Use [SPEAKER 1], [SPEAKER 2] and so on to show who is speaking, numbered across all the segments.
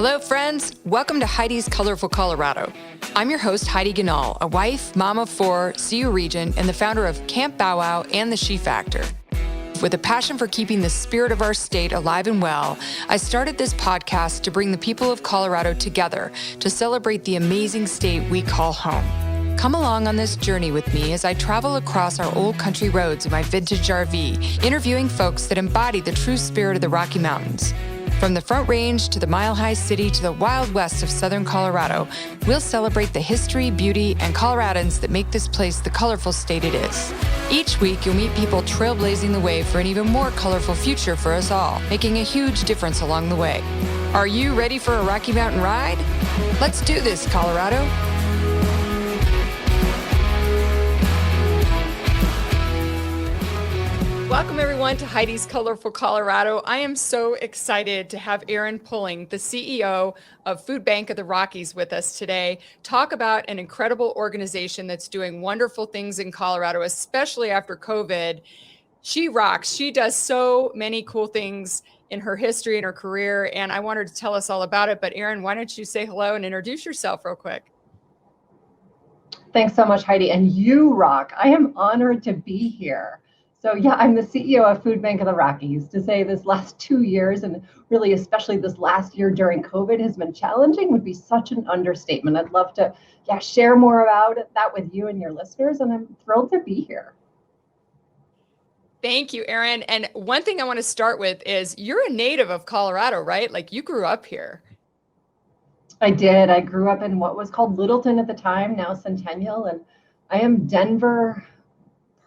[SPEAKER 1] Hello, friends. Welcome to Heidi's Colorful Colorado. I'm your host, Heidi Ganal, a wife, mom of four, CU Regent, and the founder of Camp Bow Wow and the She Factor. With a passion for keeping the spirit of our state alive and well, I started this podcast to bring the people of Colorado together to celebrate the amazing state we call home. Come along on this journey with me as I travel across our old country roads in my vintage RV, interviewing folks that embody the true spirit of the Rocky Mountains. From the Front Range to the mile-high city to the Wild West of Southern Colorado, we'll celebrate the history, beauty, and Coloradans that make this place the colorful state it is. Each week, you'll meet people trailblazing the way for an even more colorful future for us all, making a huge difference along the way. Are you ready for a Rocky Mountain ride? Let's do this, Colorado. Welcome, everyone, to Heidi's Colorful Colorado. I am so excited to have Erin Pulling, the CEO of Food Bank of the Rockies, with us today. Talk about an incredible organization that's doing wonderful things in Colorado, especially after COVID. She rocks. She does so many cool things in her history and her career, and I want her to tell us all about it. But Erin, why don't you say hello and introduce yourself real quick?
[SPEAKER 2] Thanks so much, Heidi. And you rock. I am honored to be here. So yeah, I'm the CEO of Food Bank of the Rockies. To say this last 2 years, and really especially this last year during COVID, has been challenging would be such an understatement. I'd love to share more about that with you and your listeners, and I'm thrilled to be here.
[SPEAKER 1] Thank you, Erin. And one thing I want to start with is you're a native of Colorado, right? Like you grew up here.
[SPEAKER 2] I did. I grew up in what was called Littleton at the time, now Centennial, and I am Denver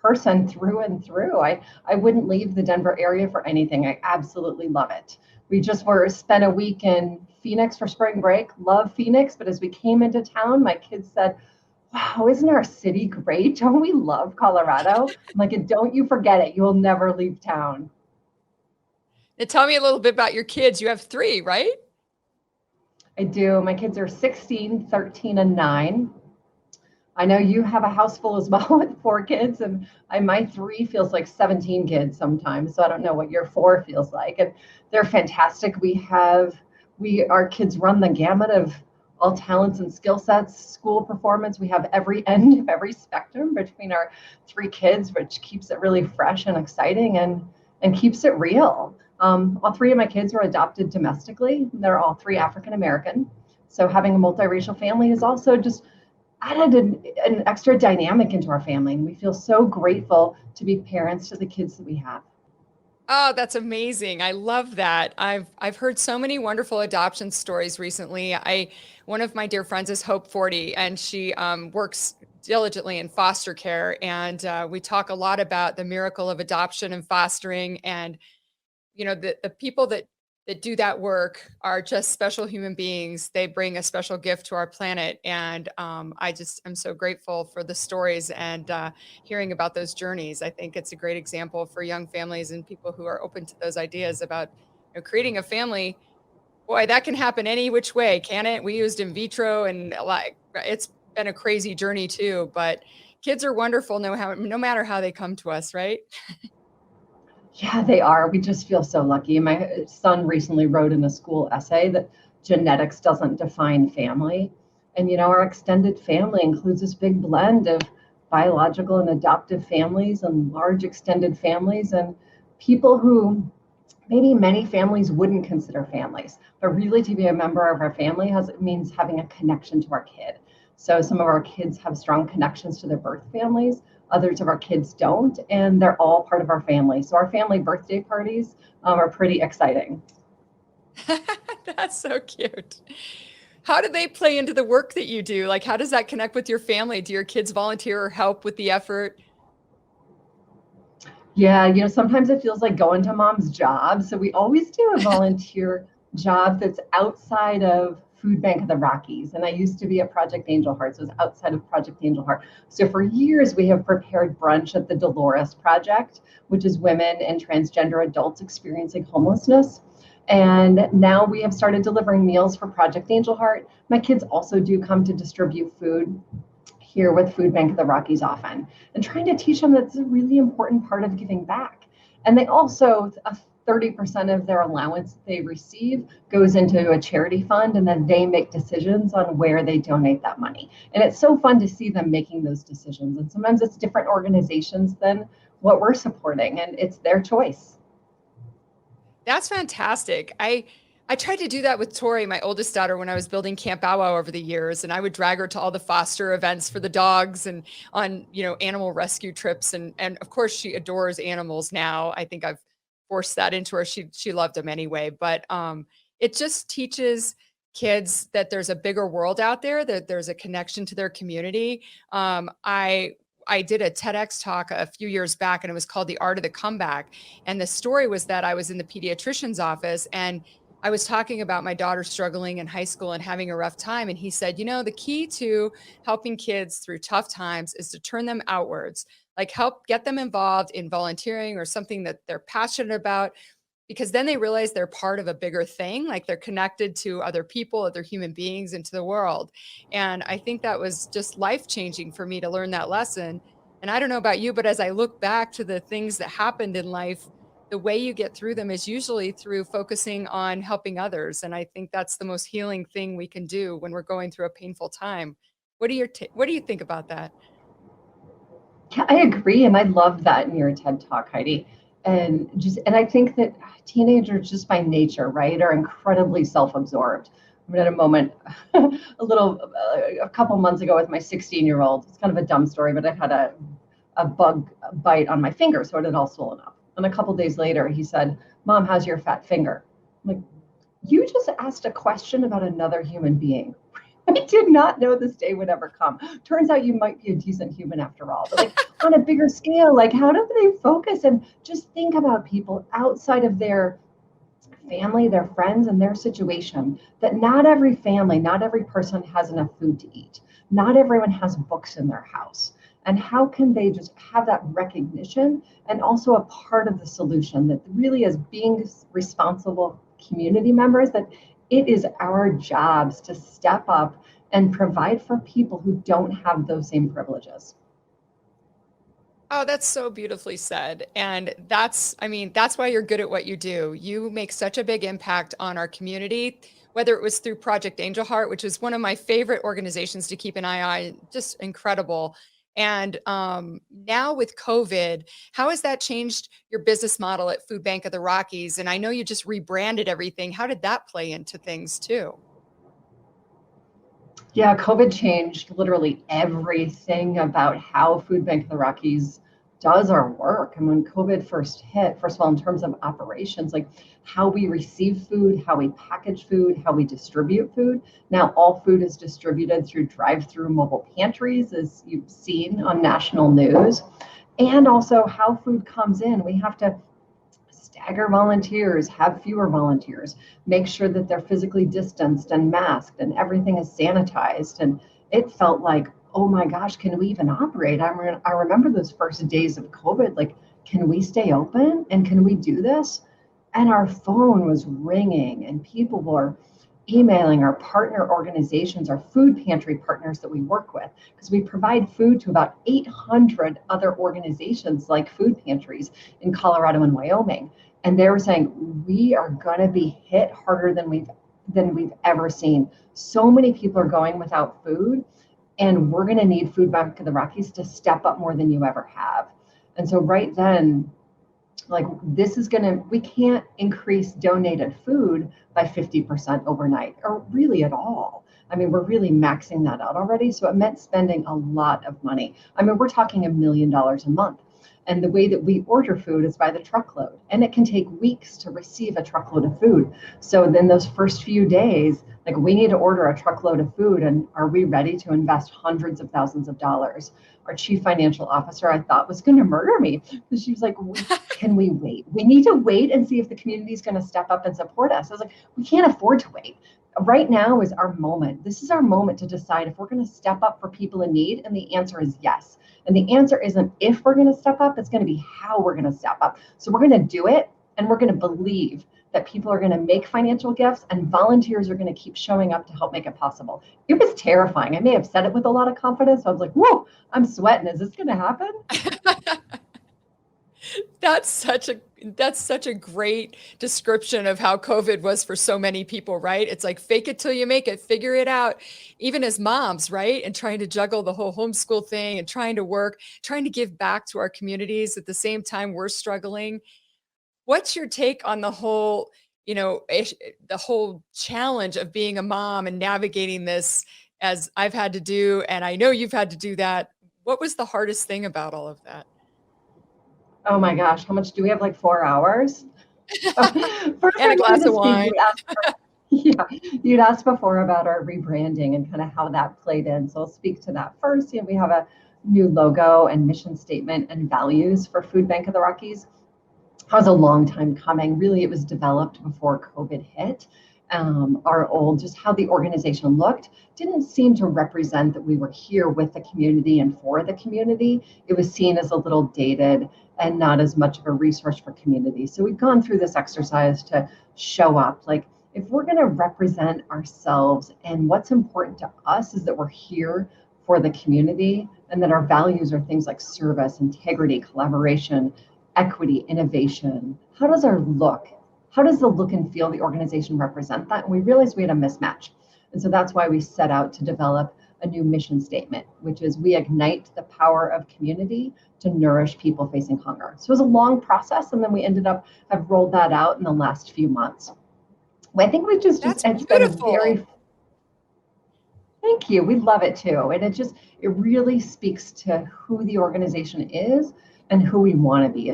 [SPEAKER 2] person through and through. I wouldn't leave the Denver area for anything. I absolutely love it. We just spent a week in Phoenix for spring break. Love Phoenix, but as we came into town, my kids said, "Wow, isn't our city great? Don't we love Colorado?" I'm like, "And don't you forget it. You'll never leave town."
[SPEAKER 1] Now, tell me a little bit about your kids. You have three, right?
[SPEAKER 2] I do. My kids are 16, 13, and 9. I know you have a house full as well with 4 kids, and my 3 feels like 17 kids sometimes. So I don't know what your 4 feels like. And they're fantastic. Our kids run the gamut of all talents and skill sets, school performance. We have every end of every spectrum between our 3 kids, which keeps it really fresh and exciting and keeps it real. All 3 of my kids were adopted domestically. They're all 3 African American. So having a multiracial family is also just added an extra dynamic into our family. And we feel so grateful to be parents to the kids that we have.
[SPEAKER 1] Oh, that's amazing. I love that. I've heard so many wonderful adoption stories recently. One of my dear friends is Hope 40, and she works diligently in foster care. And we talk a lot about the miracle of adoption and fostering. And, you know, the people that do that work are just special human beings. They bring a special gift to our planet. And I'm so grateful for the stories and hearing about those journeys. I think it's a great example for young families and people who are open to those ideas about creating a family. Boy, that can happen any which way, can it? We used in vitro, and it's been a crazy journey too, but kids are wonderful no matter how they come to us, right?
[SPEAKER 2] Yeah, they are. We just feel so lucky. My son recently wrote in a school essay that genetics doesn't define family. And, our extended family includes this big blend of biological and adoptive families and large extended families and people who maybe many families wouldn't consider families. But really to be a member of our family means having a connection to our kid. So some of our kids have strong connections to their birth families. Others of our kids don't, and they're all part of our family. So our family birthday parties are pretty exciting.
[SPEAKER 1] That's so cute. How do they play into the work that you do? Like, how does that connect with your family? Do your kids volunteer or help with the effort?
[SPEAKER 2] Yeah, sometimes it feels like going to mom's job. So we always do a volunteer job that's outside of Food Bank of the Rockies. And I used to be at Project Angel Heart, so it was outside of Project Angel Heart. So for years, we have prepared brunch at the Dolores Project, which is women and transgender adults experiencing homelessness. And now we have started delivering meals for Project Angel Heart. My kids also do come to distribute food here with Food Bank of the Rockies often, and trying to teach them that's a really important part of giving back. And they also, 30% of their allowance they receive goes into a charity fund, and then they make decisions on where they donate that money. And it's so fun to see them making those decisions. And sometimes it's different organizations than what we're supporting, and it's their choice.
[SPEAKER 1] That's fantastic. I tried to do that with Tori, my oldest daughter, when I was building Camp Bow Wow over the years, and I would drag her to all the foster events for the dogs and on, animal rescue trips. And of course she adores animals now. I think I've forced that into her. She loved them anyway, but it just teaches kids that there's a bigger world out there, that there's a connection to their community. I did a TEDx talk a few years back, and it was called The Art of the Comeback. And the story was that I was in the pediatrician's office, and I was talking about my daughter struggling in high school and having a rough time. And he said, the key to helping kids through tough times is to turn them outwards, like help get them involved in volunteering or something that they're passionate about, because then they realize they're part of a bigger thing, like they're connected to other people, other human beings, into the world. And I think that was just life-changing for me to learn that lesson. And I don't know about you, but as I look back to the things that happened in life, the way you get through them is usually through focusing on helping others. And I think that's the most healing thing we can do when we're going through a painful time. What do you think about that?
[SPEAKER 2] Yeah, I agree. And I love that in your TED Talk, Heidi. And I think that teenagers, just by nature, right, are incredibly self-absorbed. I'm at a moment a couple months ago with my 16-year-old. It's kind of a dumb story, but I had a bug bite on my finger, so it had all swollen up. And a couple days later, he said, "Mom, how's your fat finger?" I'm like, you just asked a question about another human being. I did not know this day would ever come. Turns out you might be a decent human after all. But on a bigger scale, how do they focus and just think about people outside of their family, their friends, and their situation? That not every family, not every person has enough food to eat. Not everyone has books in their house. And how can they just have that recognition and also a part of the solution, that really, as being responsible community members, that it is our jobs to step up and provide for people who don't have those same privileges.
[SPEAKER 1] Oh, that's so beautifully said. And that's why you're good at what you do. You make such a big impact on our community, whether it was through Project Angel Heart, which is one of my favorite organizations to keep an eye on, just incredible. And now with COVID, how has that changed your business model at Food Bank of the Rockies? And I know you just rebranded everything. How did that play into things too?
[SPEAKER 2] Yeah, COVID changed literally everything about how Food Bank of the Rockies does our work. And when COVID first hit, first of all, in terms of operations, how we receive food, how we package food, how we distribute food. Now all food is distributed through drive-through mobile pantries, as you've seen on national news. And also how food comes in. We have to stagger volunteers, have fewer volunteers, make sure that they're physically distanced and masked and everything is sanitized. And it felt like, oh my gosh, can we even operate? I remember those first days of COVID, can we stay open and can we do this? And our phone was ringing and people were emailing our partner organizations, our food pantry partners that we work with, because we provide food to about 800 other organizations like food pantries in Colorado and Wyoming. And they were saying, we are going to be hit harder than we've ever seen. So many people are going without food, and we're going to need Food Bank of the Rockies to step up more than you ever have. And so right then, we can't increase donated food by 50% overnight, or really at all. We're really maxing that out already. So it meant spending a lot of money. We're talking $1 million a month. And the way that we order food is by the truckload. And it can take weeks to receive a truckload of food. So then those first few days, we need to order a truckload of food. And are we ready to invest hundreds of thousands of dollars? Our chief financial officer, I thought, was going to murder me, because she was like, can we wait? We need to wait and see if the community is going to step up and support us. I was like, we can't afford to wait. Right now is our moment. This is our moment to decide if we're going to step up for people in need. And the answer is yes. And the answer isn't if we're going to step up, it's going to be how we're going to step up. So we're going to do it, and we're going to believe that people are going to make financial gifts and volunteers are going to keep showing up to help make it possible. It was terrifying. I may have said it with a lot of confidence. I was like, whoa, I'm sweating. Is this going to happen?
[SPEAKER 1] That's such a That's such a great description of how COVID was for so many people, right? It's like fake it till you make it, figure it out, even as moms, right? And trying to juggle the whole homeschool thing and trying to work, trying to give back to our communities at the same time we're struggling. What's your take on the whole, the whole challenge of being a mom and navigating this as I've had to do, and I know you've had to do that. What was the hardest thing about all of that?
[SPEAKER 2] Oh my gosh, how much do we have? Like 4 hours? First,
[SPEAKER 1] And
[SPEAKER 2] I
[SPEAKER 1] a
[SPEAKER 2] wanted
[SPEAKER 1] glass
[SPEAKER 2] to
[SPEAKER 1] of
[SPEAKER 2] speak.
[SPEAKER 1] wine.
[SPEAKER 2] Yeah, you'd asked before about our rebranding and kind of how that played in. So I'll speak to that first. We have a new logo and mission statement and values for Food Bank of the Rockies. That was a long time coming. Really, it was developed before COVID hit. Just how the organization looked didn't seem to represent that we were here with the community and for the community. It was seen as a little dated and not as much of a resource for community. So we've gone through this exercise to show up like, if we're going to represent ourselves, and what's important to us is that we're here for the community, and that our values are things like service, integrity, collaboration, equity, innovation. How does the look and feel of the organization represent that? And we realized we had a mismatch. And so that's why we set out to develop a new mission statement, which is we ignite the power of community to nourish people facing hunger. So it was a long process, and then we ended up have rolled that out in the last few months. I think
[SPEAKER 1] That's
[SPEAKER 2] it's been a
[SPEAKER 1] beautiful.
[SPEAKER 2] thank you. We love it too. And it really speaks to who the organization is and who we want to be.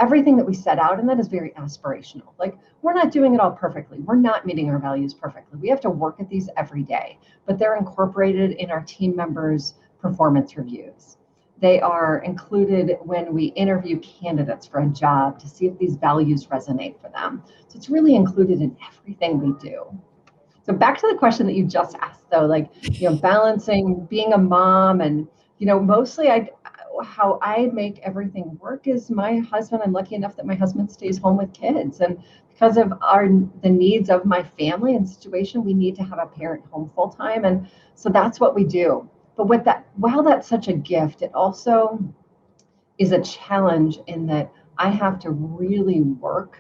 [SPEAKER 2] Everything that we set out in that is very aspirational. Like, we're not doing it all perfectly. We're not meeting our values perfectly. We have to work at these every day, but they're incorporated in our team members' performance reviews. They are included when we interview candidates for a job to see if these values resonate for them. So it's really included in everything we do. So back to the question that you just asked, though, like, balancing being a mom and, mostly how I make everything work is my husband. I'm lucky enough that my husband stays home with kids, and because of the needs of my family and situation, we need to have a parent home full time, and so that's what we do. But while that's such a gift, it also is a challenge in that I have to really work.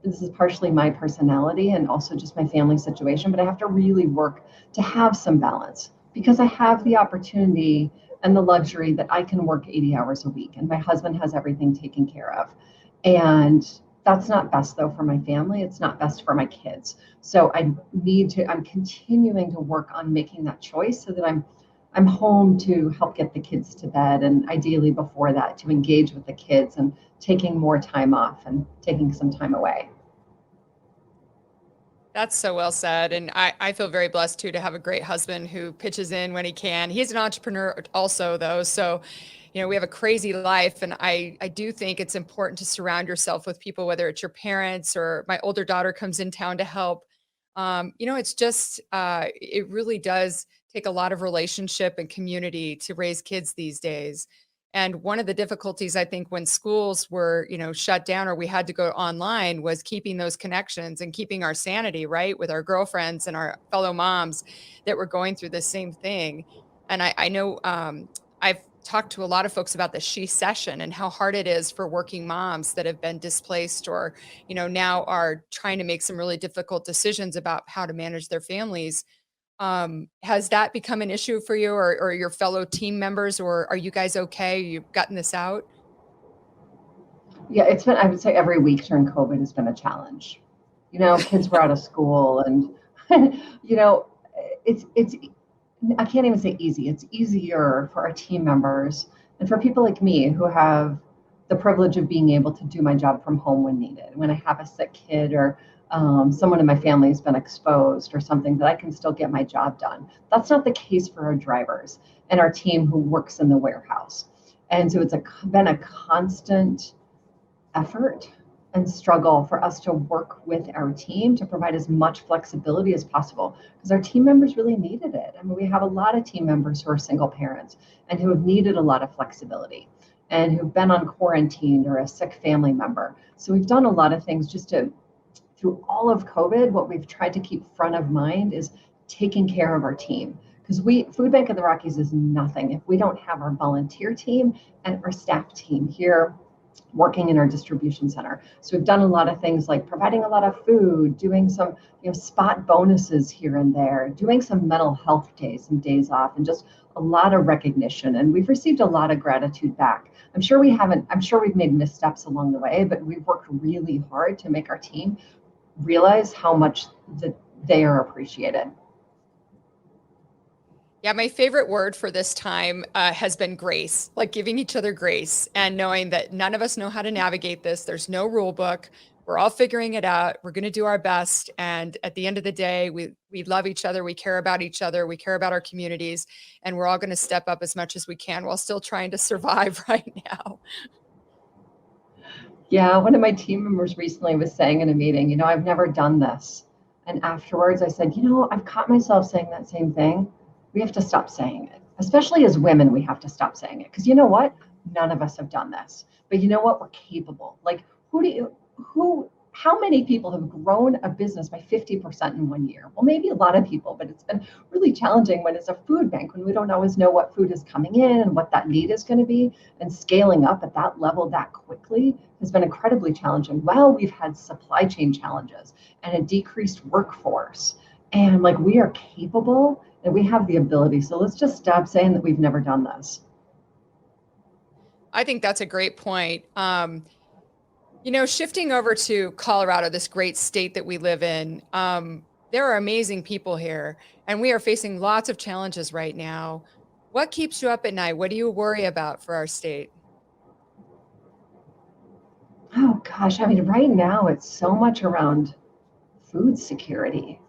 [SPEAKER 2] This is partially my personality and also just my family situation, but I have to really work to have some balance, because I have the opportunity and the luxury that I can work 80 hours a week, and my husband has everything taken care of. And that's not best, though, for my family. It's not best for my kids. So I'm continuing to work on making that choice so that I'm home to help get the kids to bed, and ideally before that to engage with the kids and taking more time off and taking some time away.
[SPEAKER 1] That's so well said. And I feel very blessed too to have a great husband who pitches in when he can. He's an entrepreneur also, though. So, we have a crazy life. And I do think it's important to surround yourself with people, whether it's your parents or my older daughter comes in town to help. It's just, it really does take a lot of relationship and community to raise kids these days. And one of the difficulties, I think, when schools were, shut down or we had to go online was keeping those connections and keeping our sanity, right, with our girlfriends and our fellow moms that were going through the same thing. And I know I've talked to a lot of folks about the She Session and how hard it is for working moms that have been displaced or, now are trying to make some really difficult decisions about how to manage their families. Has that become an issue for you or your fellow team members, or are you guys okay? You've gotten this out?
[SPEAKER 2] Yeah, I would say every week during COVID has been a challenge. Kids were out of school, and, you know, it's, I can't even say easy. It's easier for our team members and for people like me who have the privilege of being able to do my job from home when needed. When I have a sick kid or someone in my family has been exposed or something, that I can still get my job done. That's not the case for our drivers and our team who works in the warehouse. And so it's been a constant effort and struggle for us to work with our team to provide as much flexibility as possible, because our team members really needed it. I mean, we have a lot of team members who are single parents and who have needed a lot of flexibility and who've been on quarantine or a sick family member. So we've done a lot of things through all of COVID, what we've tried to keep front of mind is taking care of our team. Because Food Bank of the Rockies is nothing if we don't have our volunteer team and our staff team here working in our distribution center. So we've done a lot of things like providing a lot of food, doing some spot bonuses here and there, doing some mental health days, some days off, and just a lot of recognition. And we've received a lot of gratitude back. I'm sure we've made missteps along the way, but we've worked really hard to make our team realize how much that they are appreciated.
[SPEAKER 1] Yeah, my favorite word for this time has been grace, like giving each other grace and knowing that none of us know how to navigate this. There's no rule book. We're all figuring it out. We're going to do our best. And at the end of the day, we love each other. We care about each other. We care about our communities. And we're all going to step up as much as we can while still trying to survive right now.
[SPEAKER 2] Yeah, one of my team members recently was saying in a meeting, I've never done this. And afterwards I said, I've caught myself saying that same thing. We have to stop saying it. Especially as women, we have to stop saying it. Because you know what? None of us have done this. But you know what? We're capable. Like, how many people have grown a business by 50% in 1 year? Well, maybe a lot of people, but it's been really challenging when it's a food bank, when we don't always know what food is coming in and what that need is going to be. And scaling up at that level that quickly has been incredibly challenging. Well, we've had supply chain challenges and a decreased workforce. And like, we are capable and we have the ability. So let's just stop saying that we've never done this.
[SPEAKER 1] I think that's a great point. Shifting over to Colorado, this great state that we live in, there are amazing people here, and we are facing lots of challenges right now. What keeps you up at night? What do you worry about for our state?
[SPEAKER 2] Oh gosh, I mean, right now it's so much around food security.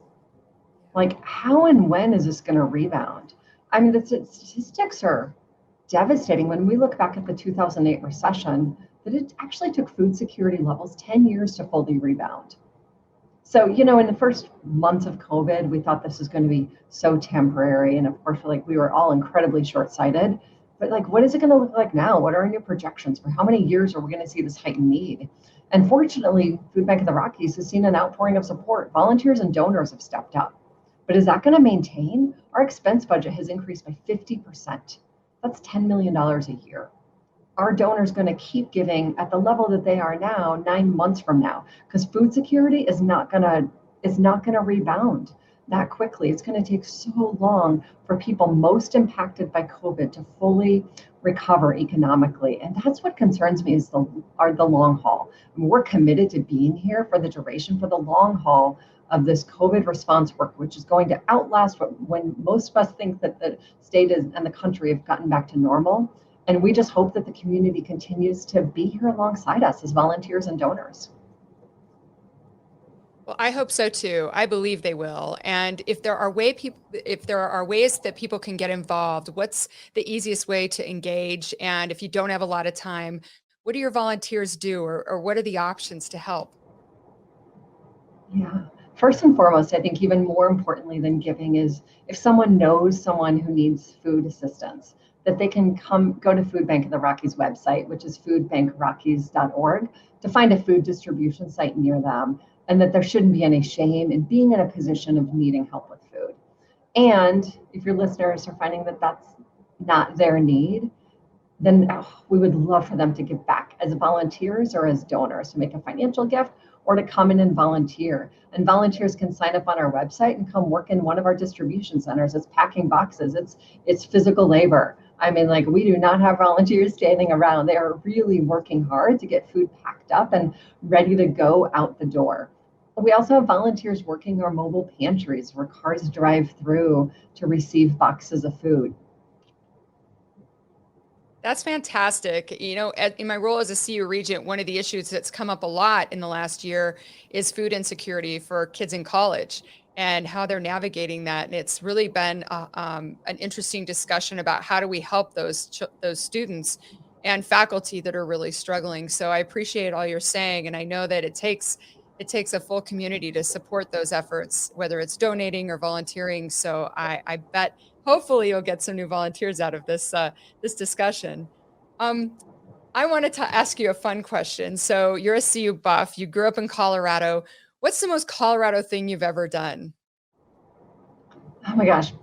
[SPEAKER 2] Like, how and when is this going to rebound? I mean, the statistics are devastating. When we look back at the 2008 recession, that it actually took food security levels 10 years to fully rebound. So, in the first months of COVID, we thought this was going to be so temporary. And of course, we were all incredibly short-sighted. But like, what is it going to look like now? What are our new projections for how many years are we going to see this heightened need? And fortunately, Food Bank of the Rockies has seen an outpouring of support. Volunteers and donors have stepped up. But is that going to maintain? Our expense budget has increased by 50%. That's $10 million a year. Our donors going to keep giving at the level that they are now 9 months from now, because food security is not going to rebound that quickly. It's going to take so long for people most impacted by COVID to fully recover economically. And that's what concerns me is the long haul. I mean, we're committed to being here for the duration, for the long haul of this COVID response work, which is going to outlast when most of us think that the state and the country have gotten back to normal. And we just hope that the community continues to be here alongside us as volunteers and donors.
[SPEAKER 1] Well, I hope so too. I believe they will. And if there are ways that people can get involved, what's the easiest way to engage? And if you don't have a lot of time, what do your volunteers do, or what are the options to help?
[SPEAKER 2] Yeah. First and foremost, I think even more importantly than giving is if someone knows someone who needs food assistance, that they can go to Food Bank of the Rockies website, which is foodbankrockies.org, to find a food distribution site near them, and that there shouldn't be any shame in being in a position of needing help with food. And if your listeners are finding that that's not their need, then we would love for them to give back as volunteers or as donors, to make a financial gift or to come in and volunteer. And volunteers can sign up on our website and come work in one of our distribution centers. It's packing boxes. It's physical labor. I mean, like, we do not have volunteers standing around. They are really working hard to get food packed up and ready to go out the door. We also have volunteers working our mobile pantries where cars drive through to receive boxes of food.
[SPEAKER 1] That's fantastic. In my role as a CU regent, one of the issues that's come up a lot in the last year is food insecurity for kids in college and how they're navigating that. And it's really been an interesting discussion about how do we help those students and faculty that are really struggling. So I appreciate all you're saying, and I know that it takes a full community to support those efforts, whether it's donating or volunteering. So I bet hopefully you'll get some new volunteers out of this discussion. I wanted to ask you a fun question. So you're a CU buff. You grew up in Colorado. What's the most Colorado thing you've ever done?
[SPEAKER 2] Oh my gosh,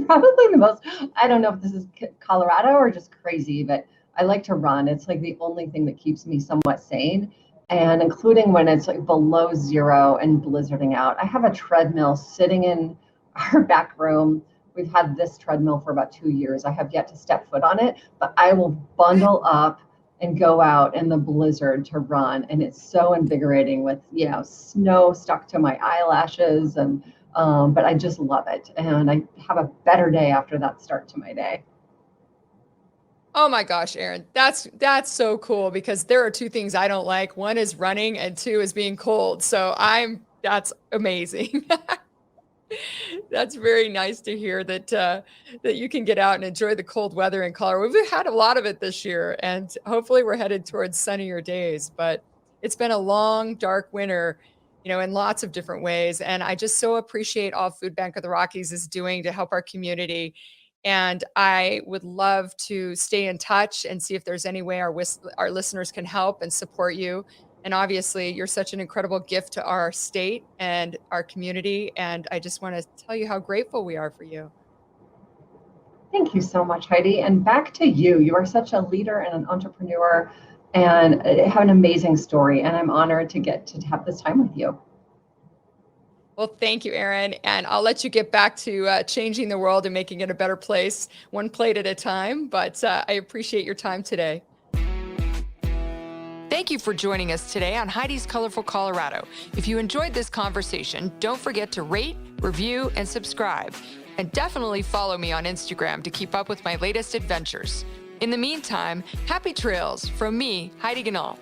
[SPEAKER 2] probably the most, I don't know if this is Colorado or just crazy, but I like to run. It's like the only thing that keeps me somewhat sane. And including when it's like below zero and blizzarding out. I have a treadmill sitting in our back room. We've had this treadmill for about 2 years. I have yet to step foot on it, but I will bundle up and go out in the blizzard to run. And it's so invigorating with, snow stuck to my eyelashes. And but I just love it. And I have a better day after that start to my day.
[SPEAKER 1] Oh my gosh, Erin, that's so cool because there are two things I don't like. One is running and two is being cold. So that's amazing. That's very nice to hear that that you can get out and enjoy the cold weather in Colorado. We've had a lot of it this year, and hopefully we're headed towards sunnier days. But it's been a long, dark winter, in lots of different ways. And I just so appreciate all Food Bank of the Rockies is doing to help our community. And I would love to stay in touch and see if there's any way our listeners can help and support you. And obviously, you're such an incredible gift to our state and our community. And I just want to tell you how grateful we are for you.
[SPEAKER 2] Thank you so much, Heidi. And back to you. You are such a leader and an entrepreneur and have an amazing story. And I'm honored to get to have this time with you.
[SPEAKER 1] Well, thank you, Erin. And I'll let you get back to changing the world and making it a better place, one plate at a time. But I appreciate your time today. Thank you for joining us today on Heidi's Colorful Colorado. If you enjoyed this conversation, don't forget to rate, review, and subscribe. And definitely follow me on Instagram to keep up with my latest adventures. In the meantime, happy trails from me, Heidi Ganahl.